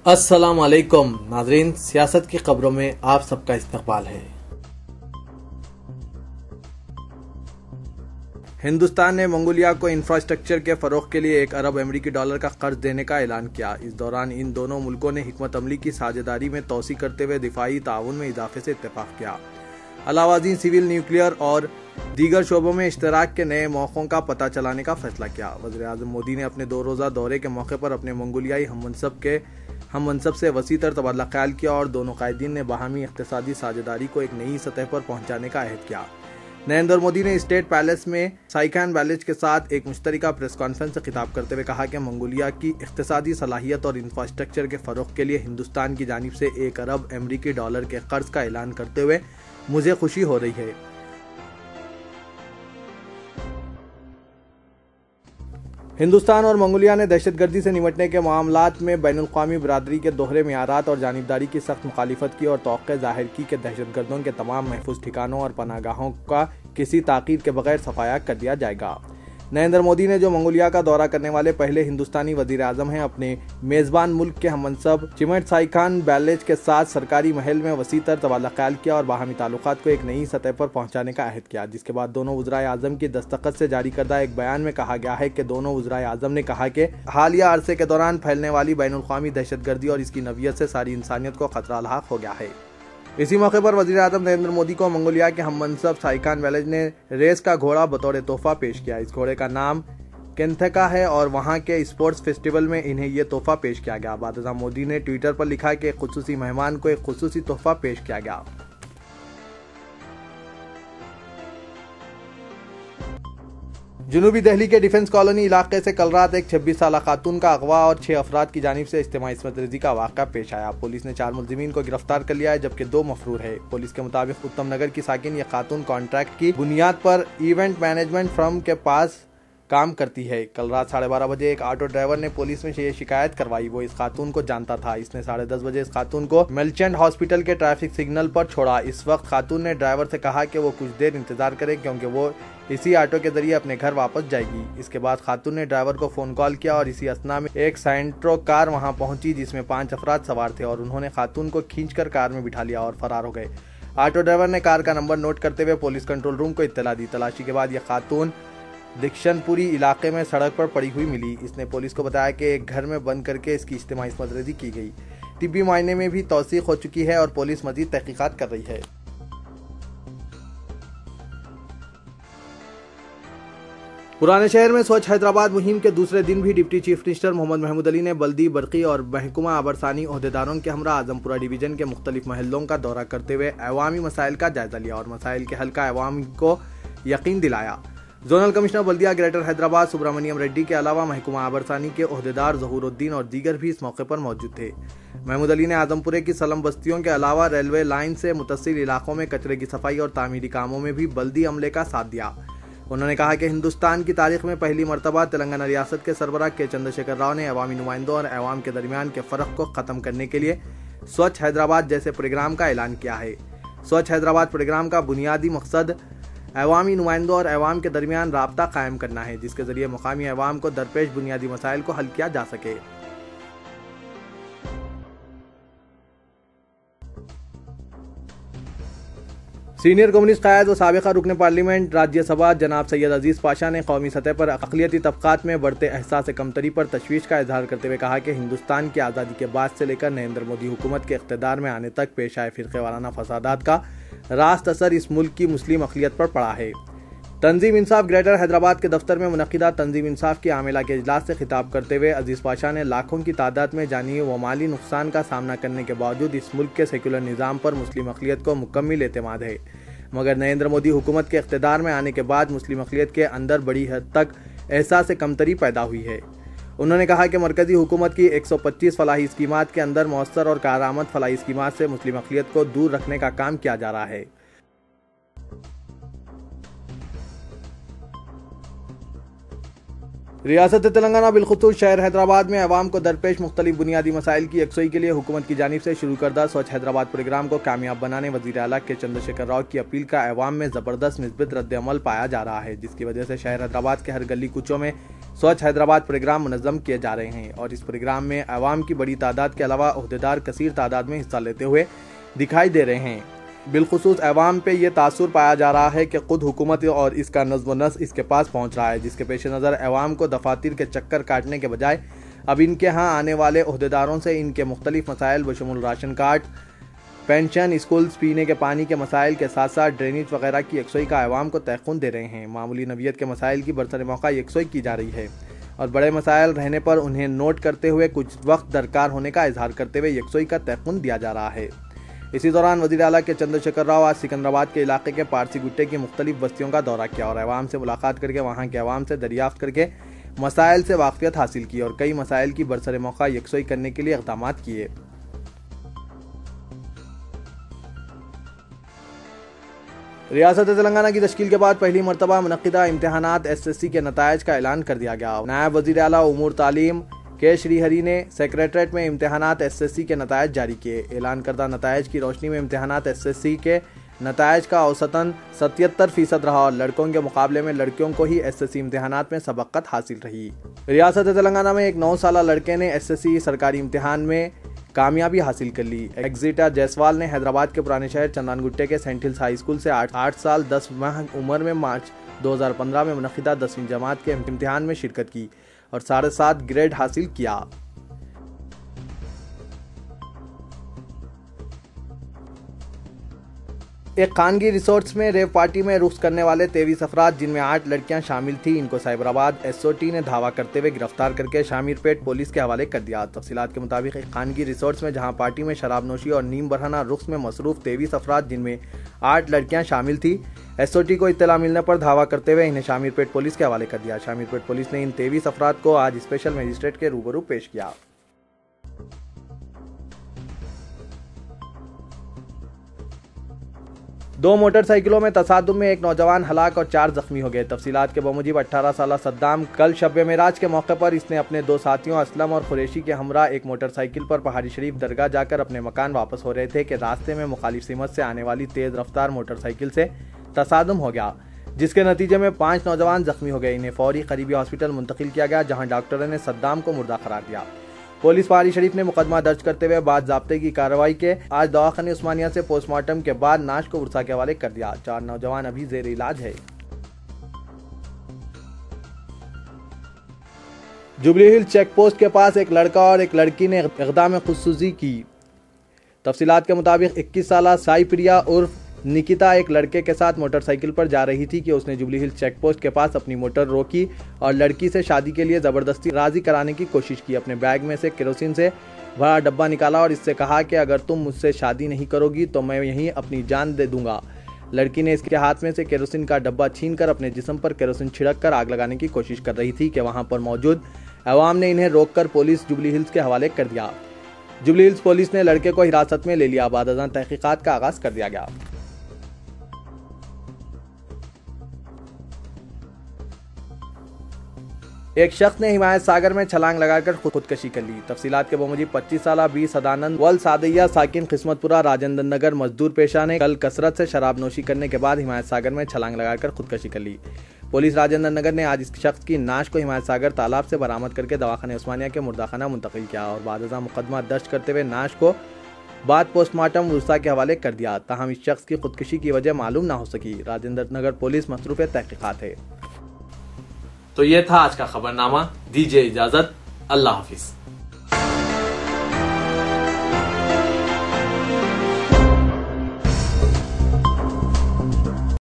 अस्सलाम वालेकुम नाज़रीन, सियासत की खबरों में आप सबका इस्तकबाल है। हिंदुस्तान ने मंगोलिया को इंफ्रास्ट्रक्चर के फरोग के लिए $1 अरब अमेरिकी का कर्ज देने का ऐलान किया। इस दौरान इन दोनों मुल्कों ने हिकमत अमली की साझेदारी में तोसी करते हुए दिफाई ताउन में इजाफे से इत्तेफाक किया। अलावाज़ीन सिविल, न्यूक्लियर और दीगर शोबों में इश्तराक के नए मौक़ों का पता चलाने का फैसला किया। वज़ीर-ए-आज़म मोदी ने अपने 2 रोज़ा दौरे के मौके पर अपने मंगोलियाई हम मनसब से वसी तर तबादला ख्याल किया और दोनों कायदीन ने बाहमी इक़्तिसादी साझेदारी को एक नई सतह पर पहुंचाने का अहद किया। नरेंद्र मोदी ने स्टेट पैलेस में साइखान बैलेज के साथ एक मुश्तरका प्रेस कॉन्फ्रेंस से खिताब करते हुए कहा कि मंगोलिया की इक़्तिसादी सलाहियत और इंफ्रास्ट्रक्चर के फ़रोग़ के लिए हिंदुस्तान की जानिब से $1 अरब अमेरिकी के कर्ज का ऐलान करते हुए मुझे खुशी हो रही है। हिंदुस्तान और मंगोलिया ने दहशतगर्दी से निपटने के मामलात में बैनुल-अक़वामी बरादरी के दोहरे मियारात और जानिबदारी की सख्त मुखालिफत की और तौक़्क़े ज़ाहिर की कि दहशतगर्दों के तमाम महफूज ठिकानों और पनाहगाहों का किसी ताक़ीद के बगैर सफाया कर दिया जाएगा। नरेंद्र मोदी ने, जो मंगोलिया का दौरा करने वाले पहले हिंदुस्तानी वज़ीर आज़म हैं, अपने मेज़बान मुल्क के हममनसब चिमट साइखान बैलेज के साथ सरकारी महल में वसी तर तबादला ख्याल किया और बाहमी ताल्लुकात को एक नई सतह पर पहुंचाने का अहद किया। जिसके बाद दोनों वज़ीराए आज़म की दस्तखत से जारी करदा एक बयान में कहा गया है कि दोनों वज़ीराए आज़म ने कहा कि हालिया अरसे के दौरान फैलने वाली बैनुल-अक़वामी दहशतगर्दी और इसकी नवियत से सारी इंसानियत को खतरा लाहक हो गया है। इसी मौके पर वज़ीर-ए-आज़म नरेंद्र मोदी को मंगोलिया के हममनसब साइखान बैलेज ने रेस का घोड़ा बतौर तोहफा पेश किया। इस घोड़े का नाम केंथेका है और वहां के स्पोर्ट्स फेस्टिवल में इन्हें ये तोहफा पेश किया गया। बाद मोदी ने ट्विटर पर लिखा कि खुसूसी मेहमान को एक खुसूसी तोहफा पेश किया गया। जनूबी दिल्ली के डिफेंस कॉलोनी इलाके से कल रात एक 26 साला खातून का अगवा और 6 अफराद की जानिब से इज्तिमाई इस्मत रेज़ी का वाक़या पेश आया। पुलिस ने 4 मुलजिमीन को गिरफ्तार कर लिया है, जबकि 2 मफरूर है। पुलिस के मुताबिक उत्तम नगर की साकिन ये खातून कॉन्ट्रैक्ट की बुनियाद पर इवेंट मैनेजमेंट फर्म के पास काम करती है। कल रात 12:30 बजे एक ऑटो ड्राइवर ने पुलिस में ये शिकायत करवाई। वो इस खातून को जानता था। इसने 10:30 बजे इस खातून को मेलचेंट हॉस्पिटल के ट्रैफिक सिग्नल पर छोड़ा। इस वक्त खातून ने ड्राइवर से कहा कि वो कुछ देर इंतजार करे क्योंकि वो इसी ऑटो के जरिए अपने घर वापस जाएगी। इसके बाद खातून ने ड्राइवर को फोन कॉल किया और इसी असना में एक सेंट्रो कार वहां पहुंची जिसमें 5 अफराद सवार थे और उन्होंने खातून को खींचकर कार में बिठा लिया और फरार हो गए। ऑटो ड्राइवर ने कार का नंबर नोट करते हुए पुलिस कंट्रोल रूम को इत्तला दी। तलाशी के बाद यह खातून दिक्शनपुरी इलाके में सड़क पर पड़ी हुई मिली। इसने पुलिस को बताया कि एक घर में बंद करके इसकी इज्तिमाई इस्मत रेज़ी की गई। तिब्बी मायने में भी तौसीक हो चुकी है और पुलिस मजीद तहकीकात कर रही है। पुराने शहर में स्वच्छ हैदराबाद मुहिम के दूसरे दिन भी deputy chief minister Mohammad Mahmood Ali ने बल्दी, बरकी और महकुमा आबरसानी ओहदेदारों के हमरा आजमपुरा डिवीजन के मुख्तलिफ महलों का दौरा करते हुए अवामी मसाइल का जायजा लिया और मसाइल के हल का अवाम को यकीन दिलाया। जोनल कमिश्नर बल्दिया ग्रेटर हैदराबाद सुब्रमण्यम रेड्डी के अलावा महकुमा आबरसानी के ओहदेदार ज़हूरुद्दीन और दीगर भी इस मौके पर मौजूद थे। महमूद अली ने आजमपुरे की सलम बस्तियों के अलावा रेलवे लाइन से मुतसिल इलाकों में कचरे की सफाई और तामीरी कामों में भी बल्दी अमले का साथ दिया। उन्होंने कहा कि हिंदुस्तान की तारीख में पहली मरतबा तेलंगाना रियासत के सरबराह के चंद्रशेखर राव ने अवामी नुमाइंदों और अवाम के दरमियान के फ़र्क को ख़त्म करने के लिए स्वच्छ हैदराबाद जैसे प्रोग्राम का ऐलान किया है। स्वच्छ हैदराबाद प्रोग्राम का बुनियादी मकसद अवामी नुमाइंदों और अवाम के दरमियान राब्ता कायम करना है, जिसके जरिए मकामी अवाम को दरपेश बुनियादी मसाइल को हल किया जा सके। सीनियर कम्युनिस्ट कायद व साबिका रुकन पार्लियामेंट राज्यसभा जनाब सैयद अजीज पाशा ने कौमी सतह पर अक़लियती तबक़ात में बढ़ते एहसास कमतरी पर तशवीश का इजहार करते हुए कहा कि हिंदुस्तान की आज़ादी के बाद से लेकर नरेंद्र मोदी हुकूमत के इक़्तिदार में आने तक पेश आए फ़िरक़े वाराना फसादात का रास्त असर इस मुल्क की मुस्लिम अक़लियत पर पड़ा है। तंजीम इंसाफ ग्रेटर हैदराबाद के दफ्तर में मुनक़िदा तंजीम इंसाफ की आमिला के इजलास से खिताब करते हुए अजीज पाशा ने लाखों की तादाद में जानी व माली नुकसान का सामना करने के बावजूद इस मुल्क के सेकुलर निज़ाम पर मुस्लिम अक़लियत को मुकम्मल एतमाद है, मगर नरेंद्र मोदी हुकूमत के इक़्तिदार में आने के बाद मुस्लिम अक़लियत के अंदर बड़ी हद तक एहसास कमतरी पैदा हुई है। उन्होंने कहा कि मरकज़ी हुकूमत की 125 फलाही स्कीमात के अंदर मौसर और कारआमद फलाही स्कीमात से मुस्लिम अक़लियत को दूर रखने का काम किया जा रहा है। रियासत तेलंगाना बिलखुसूस शहर हैदराबाद में अवाम को दरपेश मुख्तलिफ बुनियादी मसाइल की यकसुई के लिए हुकूमत की जानिब से शुरू करदा स्वच्छ हैदराबाद प्रोग्राम को कामयाब बनाने वज़ीर आला के चंद्रशेखर राव की अपील का अवाम में ज़बरदस्त निस्बत रद्द-ए-अमल पाया जा रहा है, जिसकी वजह से शहर हैदराबाद के हर गली कूचों में स्वच्छ हैदराबाद प्रोग्राम मुनज़्ज़म किए जा रहे हैं और इस प्रोग्राम में अवाम की बड़ी तादाद के अलावा ओहदेदार कसीर तादाद में हिस्सा लेते हुए दिखाई दे रहे हैं। बिलखुसूस अवाम पे ये तासुर पाया जा रहा है कि खुद हुकूमत और इसका नज़्म नस्क इसके पास पहुँच रहा है, जिसके पेश नज़र अवाम को दफातर के चक्कर काटने के बजाय अब इनके यहाँ आने वाले ओहदेदारों से इनके मुख्तलिफ मसाइल बशमुल राशन कार्ड, पेंशन, स्कूल, पीने के पानी के मसाइल के साथ साथ ड्रेनेज वगैरह की यकसुई का अवाम को तयक़ुन दे रहे हैं। मामूली नवियत के मसाइल की बरसर मौका यकसुई की जा रही है और बड़े मसाइल रहने पर उन्हें नोट करते हुए कुछ वक्त दरकार होने का इजहार करते हुए यकसुई का तयक़ुन दिया जा रहा है। इसी दौरान वज़ीर आला के चंद्रशेखर राव आज सिकंदराबाद के इलाके के पारसी गुट्टे की मुख्तलिफ बस्तियों का दौरा किया और अवाम से मुलाकात करके वहाँ के अवाम से दरियाफ्त करके मसाइल से वाक़फियत हासिल की और कई मसाइल की बरसर मौका यकसुई करने के लिए इक़दाम किए। रियासत तेलंगाना की तश्कील के बाद पहली मरतबा मुनक़िदा इम्तहानात SSC के नताइज का ऐलान कर दिया गया। नायब वज़ीर आला उमूर तालीम के श्रीहरी ने सेक्रेटरीट में इम्तहानात SSC के नताइज जारी किए। ऐलान करदा नताइज की रोशनी में इम्तहानात SSC के नताइज का औसतन 77% रहा और लड़कों के मुकाबले में लड़कियों को ही SSC इम्तहानात में सबक़त हासिल रही। रियासत तेलंगाना में एक 9 साला लड़के ने SSC सरकारी इम्तहान में कामयाबी हासिल कर ली। एग्जिटा जायसवाल ने हैदराबाद के पुराने शहर चंदानगुट्टे के सेंट हिल्स हाई स्कूल से 8 साल 10 माह उम्र में मार्च 2015 में मुनक़िदा 10वीं जमात के इम्तिहान में शिरकत की और 7.5 ग्रेड हासिल किया। एक खानगी रिसोर्ट्स में रेव पार्टी में रुख्स करने वाले 23 अफराद जिनमें 8 लड़कियां शामिल थी, इनको साइबराबाद SOT ने धावा करते हुए गिरफ्तार करके शामीरपेट पुलिस के हवाले कर दिया। तफसीलात के मुताबिक एक खानगी रिसोर्ट्स में जहां पार्टी में शराब नोशी और नीम बरहना रुख्स में मसरूफ 23 अफराद जिनमें 8 लड़कियां शामिल थी, SOT को इत्तला मिलने पर धावा करते हुए इन्हें शामीरपेट पुलिस के हवाले कर दिया। शामीरपेट पुलिस ने इन 23 अफराद को आज स्पेशल मजिस्ट्रेट के रूबरू पेश किया। दो मोटरसाइकिलों में तसादुम में एक नौजवान हलाक और 4 जख्मी हो गए। तफसीलात के बमुजिब 18 साला सद्दाम कल शब मेराज के मौके पर इसने अपने 2 साथियों असलम और कुरैशी के हमरा एक मोटरसाइकिल पर पहाड़ी शरीफ दरगाह जाकर अपने मकान वापस हो रहे थे कि रास्ते में मुखालिफ सिमत से आने वाली तेज रफ्तार मोटरसाइकिल से तसादुम हो गया, जिसके नतीजे में 5 नौजवान जख्मी हो गए। इन्हें फौरी करीबी हॉस्पिटल मुंतकिल किया गया, जहाँ डॉक्टरों ने सद्दाम को मुर्दा करार दिया। पुलिस पहाड़ी शरीफ ने मुकदमा दर्ज करते हुए बाद ज़ाब्ते की कार्रवाई के आज दवाखाने उस्मानिया से पोस्टमार्टम के बाद नाश को उर्सा के हवाले कर दिया। 4 नौजवान अभी जेर इलाज है। जुबली हिल्स चेक पोस्ट के पास एक लड़का और एक लड़की ने इक़दाम खुदसूसी की। तफसीलात के मुताबिक 21 साला साई प्रिया उर्फ निकिता एक लड़के के साथ मोटरसाइकिल पर जा रही थी कि उसने जुबली हिल्स चेक पोस्ट के पास अपनी मोटर रोकी और लड़की से शादी के लिए ज़बरदस्ती राज़ी कराने की कोशिश की। अपने बैग में से केरोसिन से भरा डब्बा निकाला और इससे कहा कि अगर तुम मुझसे शादी नहीं करोगी तो मैं यहीं अपनी जान दे दूंगा। लड़की ने इसके हाथ में से केरोसिन का डब्बा छीनकर अपने जिस्म पर केरोसिन छिड़क कर आग लगाने की कोशिश कर रही थी कि वहां पर मौजूद अवाम ने इन्हें रोककर पुलिस जुबली हिल्स के हवाले कर दिया। जुबली हिल्स पुलिस ने लड़के को हिरासत में ले लिया। बाद अज़ां तहकीकात का आगाज कर दिया गया। एक शख्स ने हिमायत सागर में छलांग लगाकर खुदकशी कर ली। तफसीलात के बमुजिब 25 साला 20 सदानंद वल सादिया साकिन किस्मतपुरा राजेंद्र नगर मजदूर पेशा ने कल कसरत से शराब नोशी करने के बाद हिमायत सागर में छलांग लगाकर खुदकशी कर ली। पुलिस राजेंद्र नगर ने आज इस शख्स की नाश को हिमायत सागर तालाब से बरामद करके दवाखाने उस्मानिया के मुर्दाखाना मुंतकिल किया और बाद अज़ां मुकदमा दर्ज करते हुए नाश को बाद पोस्टमार्टम उर्सा के हवाले कर दिया। ताहम इस शख्स की खुदकशी की वजह मालूम न हो सकी। राजेंद्र नगर पुलिस मसरूफ तहकीकात है। तो ये था आज का खबरनामा। दीजिए इजाजत। अल्लाह हाफिज।